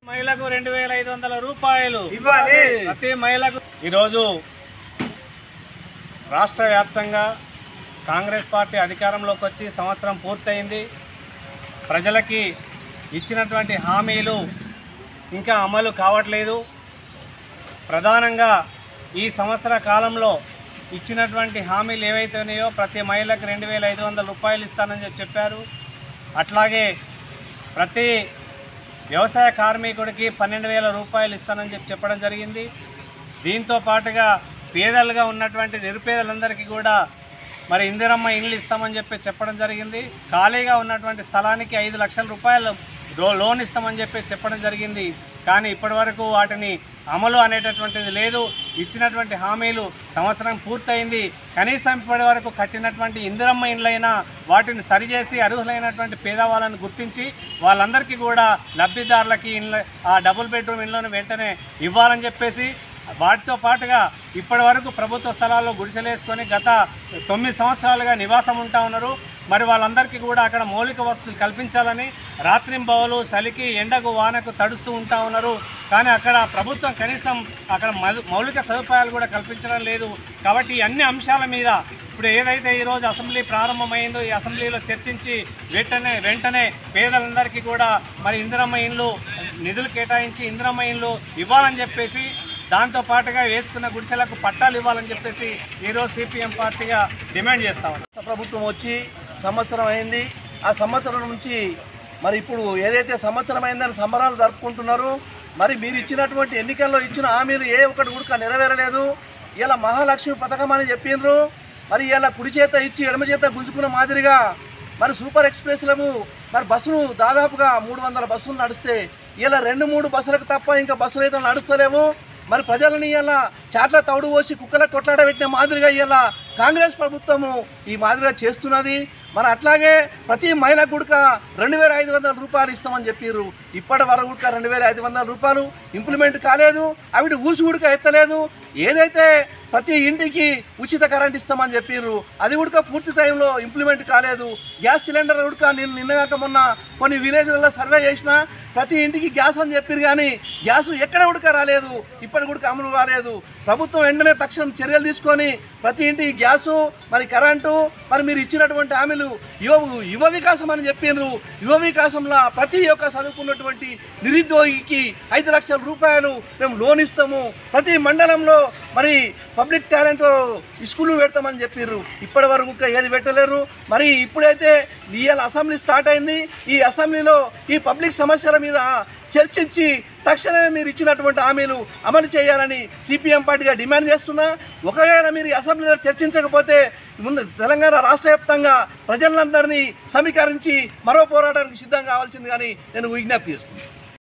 మహిళకు 2500 రూపాయలు ఇవ్వాలి ప్రతి మహిళకు. ఈరోజు రాష్ట్ర వ్యాప్తంగా కాంగ్రెస్ పార్టీ అధికారంలోకి వచ్చి సంవత్సరం పూర్తయింది. ప్రజలకి ఇచ్చినటువంటి హామీలు ఇంకా అమలు కావట్లేదు. ప్రధానంగా ఈ సంవత్సర కాలంలో ఇచ్చినటువంటి హామీలు ఏవైతే ఉన్నాయో ప్రతి మహిళకు 2500 రూపాయలు ఇస్తానని చెప్పారు. అట్లాగే ప్రతి వ్యవసాయ కార్మికుడికి 12,000 రూపాయలు ఇస్తానని చెప్పడం జరిగింది. దీంతో పాటుగా పేదలుగా ఉన్నటువంటి నిరుపేదలందరికీ కూడా మరి ఇందిరమ్మ ఇండ్లు ఇస్తామని చెప్పడం జరిగింది. ఖాళీగా ఉన్నటువంటి స్థలానికి 5 లక్షల రూపాయలు లోన్ ఇస్తామని చెప్పడం జరిగింది. కానీ ఇప్పటి వరకు వాటిని అమలు అనేటటువంటిది లేదు. ఇచ్చినటువంటి హామీలు సంవత్సరం పూర్తయింది. కనీసం ఇప్పటి వరకు కట్టినటువంటి ఇందిరమ్మ ఇండ్లైనా వాటిని సరిచేసి అర్హులైనటువంటి పేదవాళ్ళను గుర్తించి వాళ్ళందరికీ కూడా లబ్ధిదారులకి ఇండ్ల ఆ డబుల్ బెడ్రూమ్ ఇండ్లను వెంటనే ఇవ్వాలని చెప్పేసి, వాటితో పాటుగా ఇప్పటి వరకు ప్రభుత్వ స్థలాల్లో గుడిసెలేసుకొని గత 9 సంవత్సరాలుగా నివాసం ఉంటా ఉన్నారు. మరి వాళ్ళందరికీ కూడా అక్కడ మౌలిక వసతులు కల్పించాలని రాత్రింబవలు చలికి ఎండకు వానకు తడుస్తూ ఉంటా ఉన్నారు. కానీ అక్కడ ప్రభుత్వం కనీసం అక్కడ మౌలిక సదుపాయాలు కూడా కల్పించడం లేదు. కాబట్టి అన్ని అంశాల మీద ఇప్పుడు ఏదైతే ఈరోజు అసెంబ్లీ ప్రారంభమైందో ఈ అసెంబ్లీలో చర్చించి వెంటనే పేదలందరికీ కూడా మరి ఇందిరమ్మ ఇండ్లు నిధులు కేటాయించి ఇందిరమ్మ ఇండ్లు ఇవ్వాలని చెప్పేసి, దాంతో పాటుగా వేసుకున్న గుడిసెలకు పట్టాలు ఇవ్వాలని చెప్పేసి ఈరోజు సిపిఎం పార్టీగా డిమాండ్ చేస్తా ఉన్నాం. ప్రభుత్వం వచ్చి సంవత్సరం అయింది. ఆ సంవత్సరం నుంచి మరి ఇప్పుడు ఏదైతే సంవత్సరం అయిందని సంబరాలు జరుపుకుంటున్నారు. మరి మీరు ఇచ్చినటువంటి ఎన్నికల్లో ఇచ్చిన హామీలు ఏ ఒక్కటి కూడా నెరవేరలేదు. ఇలా మహాలక్ష్మి పథకం అని చెప్పిండ్రు. మరి ఇలా కుడి చేత ఇచ్చి ఎడమ చేత గుంజుకున్న మాదిరిగా మరి సూపర్ ఎక్స్ప్రెస్లకు మరి బస్సులు దాదాపుగా 300 బస్సులు నడిస్తే ఇలా 2-3 బస్సులకు తప్ప ఇంకా బస్సులు అయితే నడుస్తలేవు. మరి ప్రజలని ఇలా చాట్ల తౌడు పోసి కుక్కలకు కొట్లాడబెట్టిన మాదిరిగా ఇలా కాంగ్రెస్ ప్రభుత్వము ఈ మాదిరిగా చేస్తున్నది. మరి అట్లాగే ప్రతి మహిళకు కూడా 2500 రూపాయలు ఇస్తామని చెప్పారు. ఇప్పటి వరకు కూడా 2500 రూపాయలు ఇంప్లిమెంట్ కాలేదు. అవి ఊసి ఉడక ఎత్తలేదు. ఏదైతే ప్రతి ఇంటికి ఉచిత కరెంట్ ఇస్తామని చెప్పారు అది కూడా పూర్తి టైంలో ఇంప్లిమెంట్ కాలేదు. గ్యాస్ సిలిండర్ కూడా నిన్నగాక మొన్న కొన్ని విలేజ్లలో సర్వే చేసినా ప్రతి ఇంటికి గ్యాస్ అని చెప్పారు. కానీ గ్యాస్ ఎక్కడ ఉడక రాలేదు. ఇప్పటి కూడా అమలు రాలేదు. ప్రభుత్వం వెంటనే తక్షణం చర్యలు తీసుకొని ప్రతి ఇంటికి గ్యాసు మరి కరెంటు మరి మీరు ఇచ్చినటువంటి హామీలు యువ వికాసం అని చెప్పినారు. యువ వికాసంలో ప్రతి ఒక్క చదువుకున్నటువంటి నిరుద్యోగికి 5 లక్షల రూపాయలు మేము లోన్ ఇస్తాము. ప్రతి మండలంలో మరి పబ్లిక్ టాలెంట్ స్కూళ్ళు పెడతామని చెప్పారు. ఇప్పటి వరకు ఏది పెట్టలేరు. మరి ఇప్పుడైతే ఇవాళ అసెంబ్లీ స్టార్ట్ అయింది. ఈ అసెంబ్లీలో ఈ పబ్లిక్ సమస్యల మీద చర్చించి తక్షణమే మీరు ఇచ్చినటువంటి హామీలు అమలు చేయాలని సిపిఎం పార్టీగా డిమాండ్ చేస్తున్నా. ఒకవేళ మీరు అసెంబ్లీలో చర్చించకపోతే ముందు తెలంగాణ రాష్ట్ర వ్యాప్తంగా ప్రజలందరినీ సమీకరించి మరో పోరాటానికి సిద్ధం కావాల్సింది కానీ నేను విజ్ఞప్తి చేస్తున్నాను.